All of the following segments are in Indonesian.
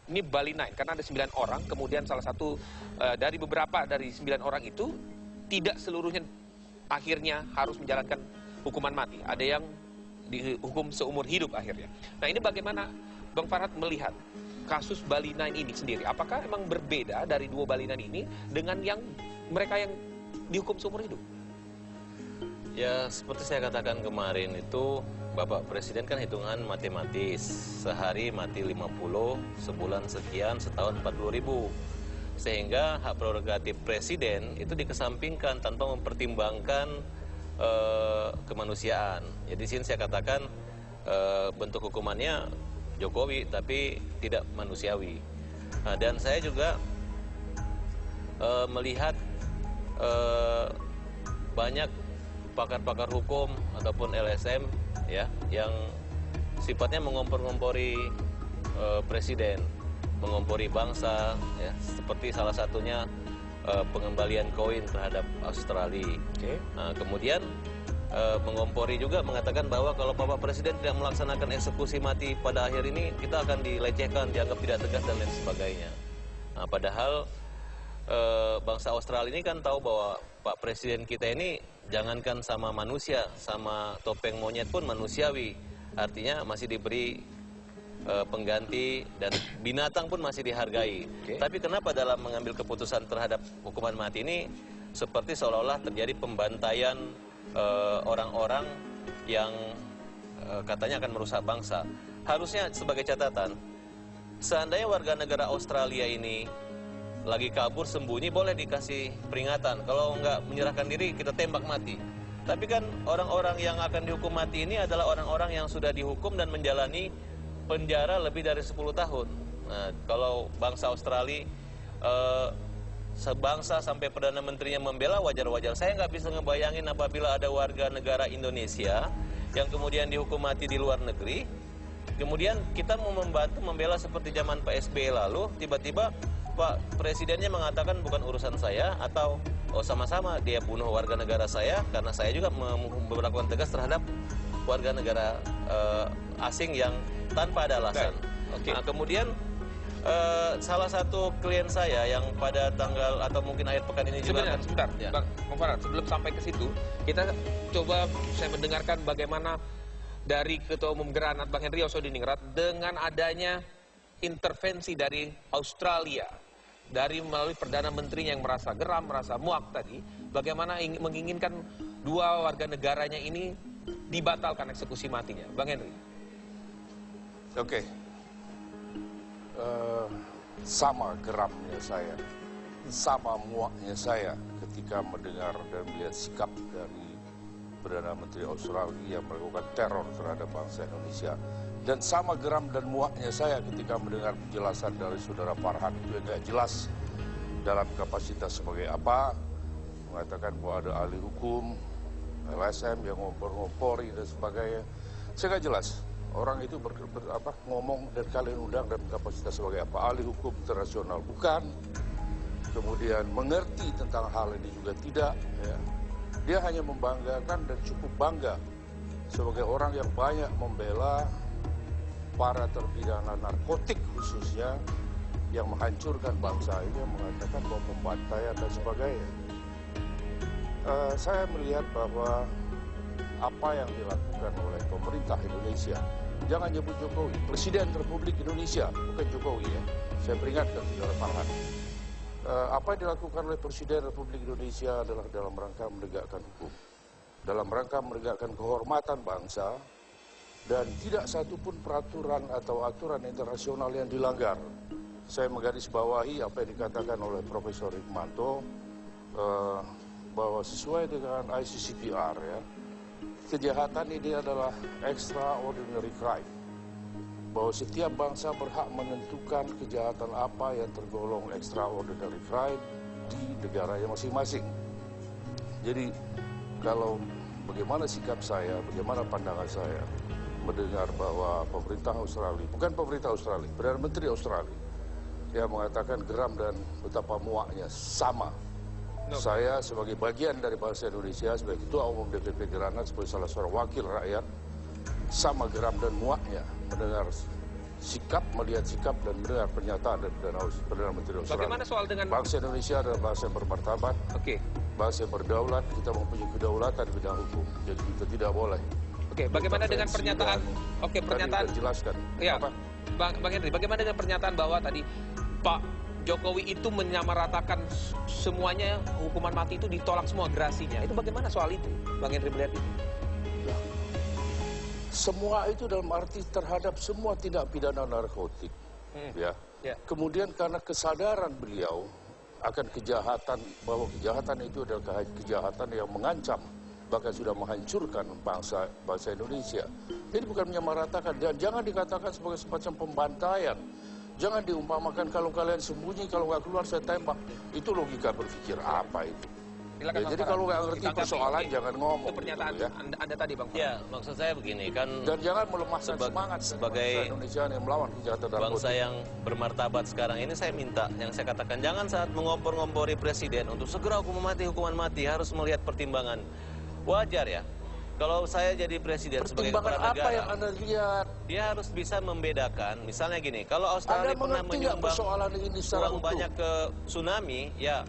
ini Bali Nine, karena ada 9 orang, kemudian salah satu dari beberapa dari 9 orang itu tidak seluruhnya akhirnya harus menjalankan hukuman mati. Ada yang dihukum seumur hidup akhirnya. Nah, ini bagaimana Bang Farhad melihat kasus Bali Nine ini sendiri? Apakah emang berbeda dari 2 Bali Nine ini dengan yang mereka yang dihukum seumur hidup? Ya, seperti saya katakan kemarin itu, Bapak Presiden kan hitungan matematis. Sehari mati 50, sebulan sekian, setahun 40.000. Sehingga hak prerogatif Presiden itu dikesampingkan tanpa mempertimbangkan kemanusiaan. Jadi di sini saya katakan bentuk hukumannya Jokowi, tapi tidak manusiawi. Nah, dan saya juga melihat banyak pakar-pakar hukum ataupun LSM ya yang sifatnya mengompor-ngompori presiden, mengompori bangsa ya, seperti salah satunya pengembalian koin terhadap Australia. Nah, kemudian mengompori juga mengatakan bahwa kalau Bapak Presiden tidak melaksanakan eksekusi mati pada akhir ini, kita akan dilecehkan, dianggap tidak tegas dan lain sebagainya. Nah, padahal bangsa Australia ini kan tahu bahwa Pak Presiden kita ini jangankan sama manusia, sama topeng monyet pun manusiawi. Artinya masih diberi pengganti dan binatang pun masih dihargai. Tapi kenapa dalam mengambil keputusan terhadap hukuman mati ini seperti seolah-olah terjadi pembantaian orang-orang yang katanya akan merusak bangsa. Harusnya sebagai catatan, seandainya warga negara Australia ini lagi kabur sembunyi, boleh dikasih peringatan. Kalau nggak menyerahkan diri, kita tembak mati. Tapi kan orang-orang yang akan dihukum mati ini adalah orang-orang yang sudah dihukum dan menjalani penjara lebih dari 10 tahun. Nah, kalau bangsa Australia sebangsa sampai Perdana Menterinya membela, wajar-wajar. Saya nggak bisa ngebayangin apabila ada warga negara Indonesia yang kemudian dihukum mati di luar negeri, kemudian kita mau membantu membela seperti zaman Pak SBY lalu, tiba-tiba Pak Presidennya mengatakan bukan urusan saya, atau sama-sama dia bunuh warga negara saya karena saya juga memperlakukan tegas terhadap warga negara asing yang tanpa ada alasan. Nah, kemudian salah satu klien saya yang pada tanggal atau mungkin akhir pekan ini juga sebentar, ya. Bang Farhad, sebelum sampai ke situ, kita coba saya mendengarkan bagaimana dari Ketua Umum Granat Bang Henry Osodiningrat dengan adanya intervensi dari Australia, dari melalui Perdana Menterinya yang merasa geram, merasa muak tadi, bagaimana menginginkan 2 warga negaranya ini dibatalkan eksekusi matinya. Bang Henry. Oke. Sama geramnya saya, sama muaknya saya ketika mendengar dan melihat sikap dari Perdana Menteri Australia yang melakukan teror terhadap bangsa Indonesia. Dan sama geram dan muaknya saya ketika mendengar penjelasan dari Saudara Farhad itu yang tidak jelas dalam kapasitas sebagai apa, mengatakan bahwa ada ahli hukum, LSM yang ngompor-ngompori dan sebagainya. Saya nggak jelas orang itu ngomong dan kalian undang dalam kapasitas sebagai apa, ahli hukum internasional bukan, kemudian mengerti tentang hal ini juga tidak. Ya. Dia hanya membanggakan dan cukup bangga sebagai orang yang banyak membela para terpidana narkotik khususnya yang menghancurkan bangsa ini, yang mengatakan bahwa pembantaian dan sebagainya. Saya melihat bahwa apa yang dilakukan oleh pemerintah Indonesia, jangan nyebut Jokowi, Presiden Republik Indonesia, bukan Jokowi ya. Saya peringatkan Saudara Farhad. Apa yang dilakukan oleh Presiden Republik Indonesia adalah dalam rangka menegakkan hukum, dalam rangka menegakkan kehormatan bangsa, dan tidak satupun peraturan atau aturan internasional yang dilanggar. Saya menggarisbawahi apa yang dikatakan oleh Profesor Hikmanto, bahwa sesuai dengan ICCPR ya, kejahatan ini adalah extraordinary crime. Bahwa setiap bangsa berhak menentukan kejahatan apa yang tergolong extraordinary crime di negaranya masing-masing. Jadi kalau bagaimana sikap saya, bagaimana pandangan saya mendengar bahwa pemerintah Australia, bukan pemerintah Australia, Perdana Menteri Australia, yang mengatakan geram dan betapa muaknya sama. Saya sebagai bagian dari bangsa Indonesia, sebagai Ketua Umum DPP Granat, sebagai salah seorang wakil rakyat, sama geram dan muaknya mendengar sikap, melihat sikap dan mendengar pernyataan dari Perdana Menteri Australia. Bagaimana soal dengan Bangsa Indonesia adalah bangsa yang bermartabat, Oke. bangsa yang berdaulat, kita mempunyai kedaulatan di bidang hukum. Jadi kita tidak boleh. Oke, bagaimana dengan intervensi pernyataan? dan Oke, pernyataan. tadi kita jelaskan. Ya, Apa? Bang Henry, bagaimana dengan pernyataan bahwa tadi Pak Jokowi itu menyamaratakan semuanya hukuman mati itu ditolak semua gerasinya. Itu bagaimana soal itu, Bang Henry melihat itu? Ya. Semua itu dalam arti terhadap semua tindak pidana narkotik. Ya. Ya. Kemudian karena kesadaran beliau akan kejahatan, bahwa kejahatan itu adalah kejahatan yang mengancam, bahkan sudah menghancurkan bangsa Indonesia. Jadi bukan menyamaratakan, dan jangan dikatakan sebagai semacam pembantaian. Jangan diumpamakan kalau kalian sembunyi, kalau nggak keluar saya tembak. Itu logika berpikir apa itu? Silakan, Ya, Bang jadi Farhan. kalau nggak ngerti Ditanggapi, persoalan oke. jangan ngomong. Itu pernyataan gitu, ya. anda tadi, Bang Farhan. Ya, maksud saya begini kan, Dan jangan melemahkan semangat sebagai bangsa Indonesia yang melawan kejahatan narkotik. bangsa yang bermartabat sekarang ini, saya minta, yang saya katakan, jangan saat mengompor-ngompori presiden untuk segera hukuman mati, harus melihat pertimbangan. Wajar ya, kalau saya jadi presiden sebagai Pertimbangan kepala apa negara, yang Anda lihat? dia harus bisa membedakan. Misalnya gini, kalau Australia Anda pernah mengerti nggak menyumbang persoalan ini secara uang utuh? banyak ke tsunami, ya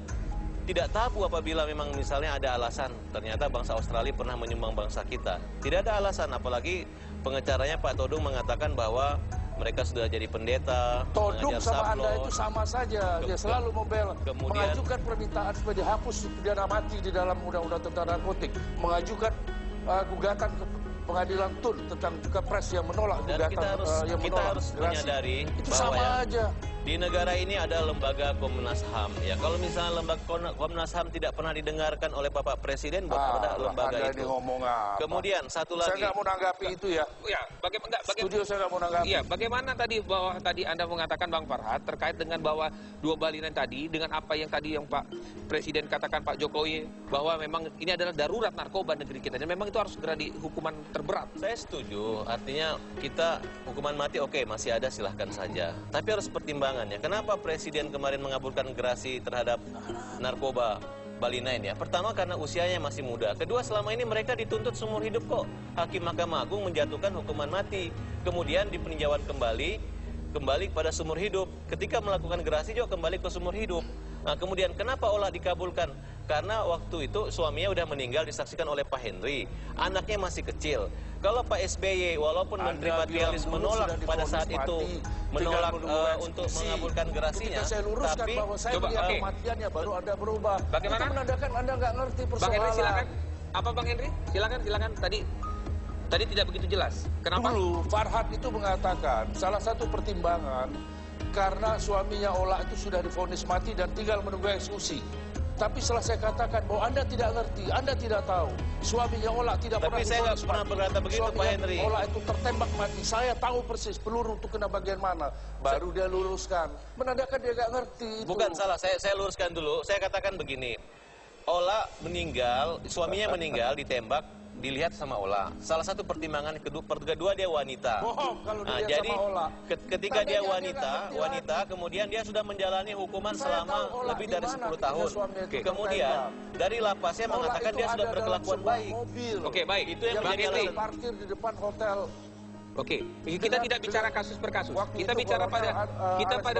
tidak tabu apabila memang misalnya ada alasan. Ternyata bangsa Australia pernah menyumbang bangsa kita. Tidak ada alasan, apalagi pengacaranya Pak Todung mengatakan bahwa mereka sudah jadi pendeta, Todung mengajar sama Anda sablon. itu sama saja. Dia selalu membela, kemudian- mengajukan permintaan supaya dihapus pidana mati di dalam Undang-Undang tentang narkotik, mengajukan gugatan ke pengadilan TUN tentang kepres yang menolak Dan gugatan kita harus gerasi. menyadari itu bahwa sama ya, aja. di negara ini ada lembaga Komnas HAM. Ya, kalau misalnya lembaga Komnas HAM tidak pernah didengarkan oleh Bapak Presiden, buat ada lembaga Anda itu. ini ngomong apa? Kemudian satu Saya lagi. nggak mau nanggapi itu ya. Ya, bagaimana Studio saya nggak mau nanggapi. Iya, bagaimana tadi bahwa tadi Anda mengatakan Bang Farhad terkait dengan bahwa dua balinan tadi dengan apa yang tadi yang Pak Presiden katakan Pak Jokowi bahwa memang ini adalah darurat narkoba negeri kita dan memang itu harus segera dihukuman terberat. Saya setuju, artinya kita hukuman mati oke, masih ada, silahkan saja. Tapi harus pertimbangannya. Kenapa Presiden kemarin mengabulkan gerasi terhadap narkoba Bali 9 ya? Pertama karena usianya masih muda. Kedua, selama ini mereka dituntut seumur hidup kok. Hakim Mahkamah Agung menjatuhkan hukuman mati. Kemudian dipeninjauan kembali kepada seumur hidup. Ketika melakukan gerasi juga kembali ke seumur hidup. Nah, kemudian kenapa olah dikabulkan? Karena waktu itu suaminya udah meninggal, disaksikan oleh Pak Henry. Anaknya masih kecil. Kalau Pak SBY walaupun Menteri Anda Patrialis bilang dulu menolak sudah pada divonis saat itu, mati, menolak tinggal menunggu untuk eksekusi. mengabulkan gerasinya, Ketika saya luruskan tapi bahwa saya Coba, melihat oke. kematiannya baru Anda berubah. Bagaimana? Itu menandakan Anda nggak ngerti Bang persoalan. Henry silakan. Apa Bang Henry? Silakan. Tadi tidak begitu jelas. Kenapa? Dulu Farhad itu mengatakan salah satu pertimbangan karena suaminya Ola itu sudah divonis mati dan tinggal menunggu eksekusi. Tapi setelah saya katakan bahwa Anda tidak ngerti, Anda tidak tahu. Suaminya Ola tidak Tapi pernah saya nggak divonis pernah mati. berkata begitu, Pak Suaminya Henry. Ola itu tertembak mati. Saya tahu persis peluru itu kena bagian mana. Baru dia luruskan. Menandakan dia nggak ngerti. Itu. bukan salah, saya luruskan dulu. Saya katakan begini, Ola meninggal, suaminya meninggal ditembak, dilihat sama Ola. Salah satu pertimbangan kedua dia wanita. Bohong kalau Nah, dilihat jadi sama Ola. ketika dia Tandanya dia nggak ngerti wanita, kemudian dia sudah menjalani hukuman Saya selama tahu Ola lebih di dari mana 10 ketika tahun. suaminya itu Kemudian tertembak. dari lapasnya Ola mengatakan itu dia sudah ada dalam berkelakuan sebuah baik. mobil. Oke, baik. Itu yang Bang menjadi Henry. alasan. Parkir di depan hotel. Oke, kita tidak bicara kasus per kasus. Waktu Kita itu bicara pada Alex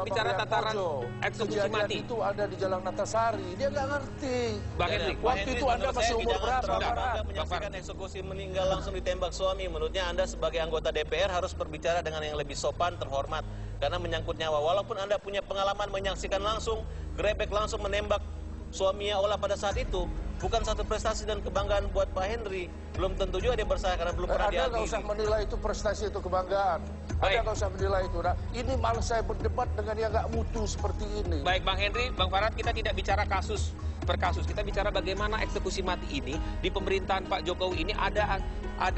bicara Bambang tataran Priharjo, eksekusi kejadian mati. itu ada di Jalan Natasari. Dia nggak ngerti. Bang Henry, Waktu itu Anda masih umur berapa, Anda Farhad? menyaksikan eksekusi meninggal langsung ditembak suami. Menurutnya Anda sebagai anggota DPR harus berbicara dengan yang lebih sopan, terhormat. Karena menyangkut nyawa. Walaupun Anda punya pengalaman menyaksikan langsung, grebek langsung menembak suaminya Ola pada saat itu, bukan satu prestasi dan kebanggaan buat Pak Henry. Belum tentu juga dia bersalah karena belum pernah Anda nggak diadili. usah menilai itu prestasi itu kebanggaan. Anda Baik. nggak usah menilai itu. Nah, ini malah saya berdebat dengan yang nggak mutu seperti ini. Baik Bang Henry, Bang Farhad, kita tidak bicara kasus per kasus. Kita bicara bagaimana eksekusi mati ini di pemerintahan Pak Jokowi ini ada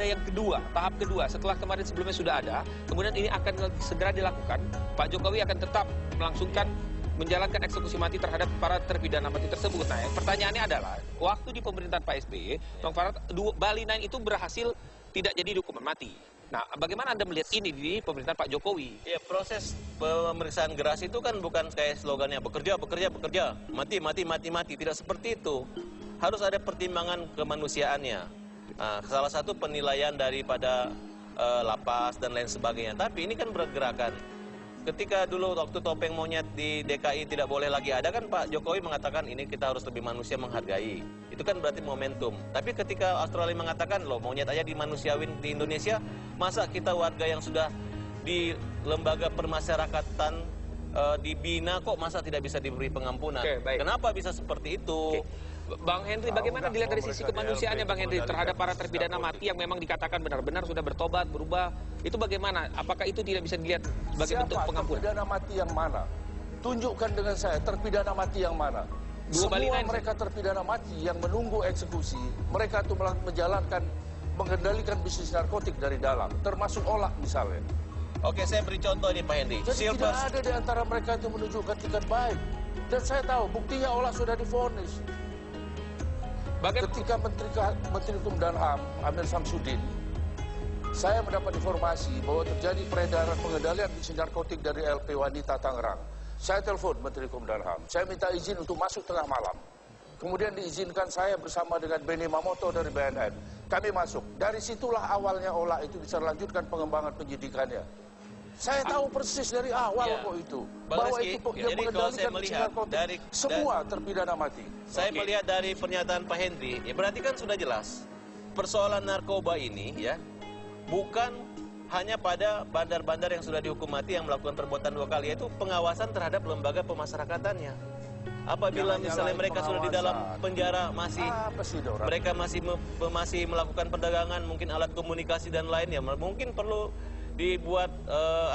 yang kedua, tahap kedua. Setelah kemarin sebelumnya sudah ada, kemudian ini akan segera dilakukan. Pak Jokowi akan tetap melangsungkan menjalankan eksekusi mati terhadap para terpidana mati tersebut. Nah, pertanyaannya adalah, waktu di pemerintahan Pak SBY, Bang Farhad, Bali 9 itu berhasil tidak jadi hukuman mati. Nah, bagaimana Anda melihat ini di pemerintahan Pak Jokowi? Ya, proses pemeriksaan gerasi itu kan bukan kayak slogannya bekerja, mati. Tidak seperti itu. Harus ada pertimbangan kemanusiaannya. Nah, salah satu penilaian daripada lapas dan lain sebagainya. Tapi ini kan bergerakan. Ketika dulu waktu topeng monyet di DKI tidak boleh lagi ada, kan Pak Jokowi mengatakan ini kita harus lebih manusia menghargai. Itu kan berarti momentum. Tapi ketika Australia mengatakan loh monyet aja dimanusiawin di Indonesia, masa kita warga yang sudah di lembaga permasyarakatan dibina kok masa tidak bisa diberi pengampunan? Oke, baik. Kenapa bisa seperti itu? Bang Henry, bagaimana dilihat dari sisi kemanusiaannya Bang Henry terhadap para terpidana mati yang memang dikatakan benar-benar sudah bertobat, berubah? Itu bagaimana? Apakah itu tidak bisa dilihat sebagai bentuk pengampunan? Terpidana mati yang mana? Tunjukkan dengan saya, terpidana mati yang mana? Semua mereka terpidana mati yang menunggu eksekusi, mereka itu menjalankan, mengendalikan bisnis narkotik dari dalam, termasuk Ola misalnya. Oke, saya beri contoh ini Pak Hendy. Jadi tidak ada di antara mereka itu menunjukkan itikat baik. Dan saya tahu buktinya Ola sudah divonis. Ketika Menteri Hukum dan HAM, Amir Samsudin, saya mendapat informasi bahwa terjadi peredaran pengendalian bisnis narkotik dari LP Wanita Tangerang. Saya telepon Menteri Hukum dan HAM. Saya minta izin untuk masuk tengah malam. Kemudian diizinkan saya bersama dengan Benny Mamoto dari BNN. Kami masuk. Dari situlah awalnya Ola itu bisa lanjutkan pengembangan penyidikannya. Saya tahu persis dari awal kok itu. Bahwa itu yang mengendalikan bisnis narkotik. Semua terpidana mati. Saya melihat dari pernyataan Pak Henry, ya berarti kan sudah jelas. Persoalan narkoba ini ya, bukan hanya pada bandar-bandar yang sudah dihukum mati yang melakukan perbuatan 2 kali, yaitu pengawasan terhadap lembaga pemasyarakatannya. Apabila misalnya mereka sudah di dalam penjara mereka masih melakukan perdagangan, mungkin alat komunikasi dan lainnya, mungkin perlu dibuat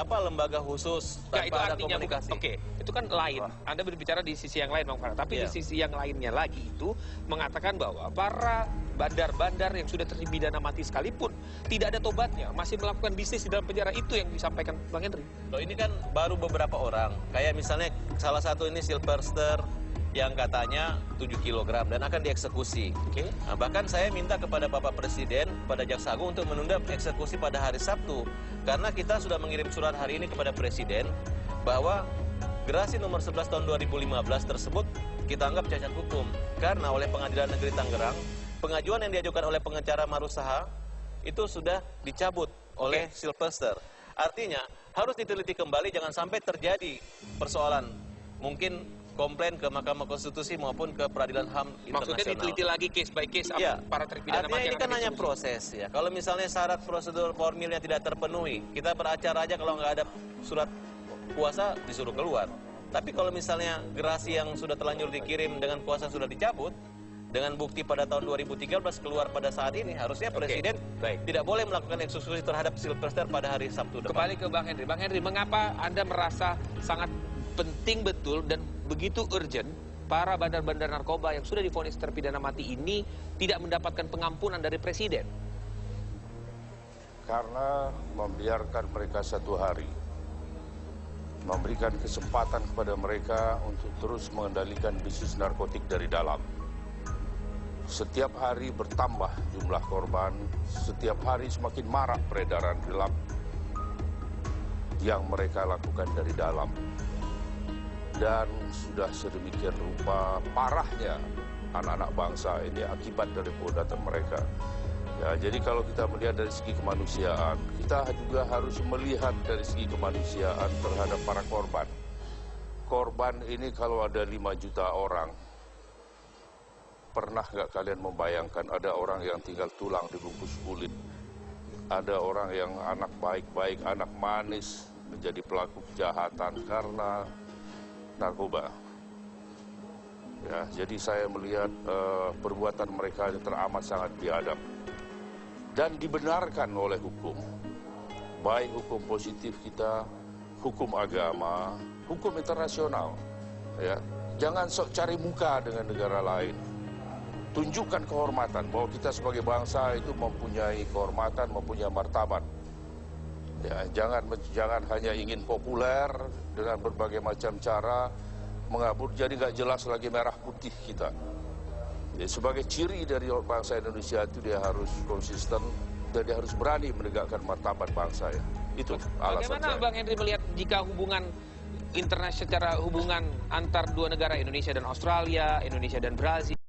lembaga khusus tanpa ada komunikasi. Oke, itu kan lain. Anda berbicara di sisi yang lain, Bang Farah. Tapi di sisi yang lainnya lagi itu mengatakan bahwa para bandar-bandar yang sudah terpidana mati sekalipun tidak ada tobatnya, masih melakukan bisnis di dalam penjara. Itu yang disampaikan Bang Henry. Loh, ini kan baru beberapa orang. Kayak misalnya salah satu ini Sylvester yang katanya 7 kg dan akan dieksekusi. Nah, bahkan saya minta kepada Bapak Presiden, pada Jaksa Agung untuk menunda eksekusi pada hari Sabtu. Karena kita sudah mengirim surat hari ini kepada Presiden bahwa gerasi nomor 11 tahun 2015 tersebut kita anggap cacat hukum. Karena oleh Pengadilan Negeri Tangerang, pengajuan yang diajukan oleh pengacara Marusaha itu sudah dicabut oleh Sylvester. Artinya harus diteliti kembali, jangan sampai terjadi persoalan mungkin komplain ke Mahkamah Konstitusi maupun ke Peradilan HAM Internasional. Maksudnya diteliti lagi case by case para terpidana mati. Artinya ini kan hanya proses ya. Kalau misalnya syarat prosedur formilnya tidak terpenuhi, kita beracara aja kalau nggak ada surat kuasa disuruh keluar. Tapi kalau misalnya gerasi yang sudah terlanjur dikirim dengan kuasa sudah dicabut, dengan bukti pada tahun 2013 keluar pada saat ini, harusnya Presiden tidak boleh melakukan eksekusi terhadap Sylvester pada hari Sabtu depan. Kembali ke Bang Henry. Bang Henry, mengapa Anda merasa sangat penting betul dan begitu urgent para bandar-bandar narkoba yang sudah divonis terpidana mati ini tidak mendapatkan pengampunan dari Presiden? Karena membiarkan mereka 1 hari, memberikan kesempatan kepada mereka untuk terus mengendalikan bisnis narkotik dari dalam. Setiap hari bertambah jumlah korban, setiap hari semakin marak peredaran gelap yang mereka lakukan dari dalam. Dan sudah sedemikian rupa parahnya anak-anak bangsa ini akibat dari perbuatan mereka. Ya, jadi kalau kita melihat dari segi kemanusiaan, kita juga harus melihat dari segi kemanusiaan terhadap para korban. Korban ini kalau ada 5 juta orang, pernah nggak kalian membayangkan ada orang yang tinggal tulang dibungkus kulit? Ada orang yang anak baik-baik, anak manis menjadi pelaku kejahatan karena narkoba. Ya, jadi saya melihat perbuatan mereka teramat sangat biadab dan dibenarkan oleh hukum, baik hukum positif kita, hukum agama, hukum internasional. Ya, jangan sok cari muka dengan negara lain. Tunjukkan kehormatan bahwa kita sebagai bangsa itu mempunyai kehormatan, mempunyai martabat. Ya, jangan hanya ingin populer dengan berbagai macam cara mengabur, jadi nggak jelas lagi merah putih kita. Ya, sebagai ciri dari bangsa Indonesia itu dia harus konsisten dan dia harus berani menegakkan martabat bangsa ya. Itu alasan Bagaimana saya. Bang Henry melihat jika hubungan internasional, secara hubungan antar dua negara Indonesia dan Australia, Indonesia dan Brazil,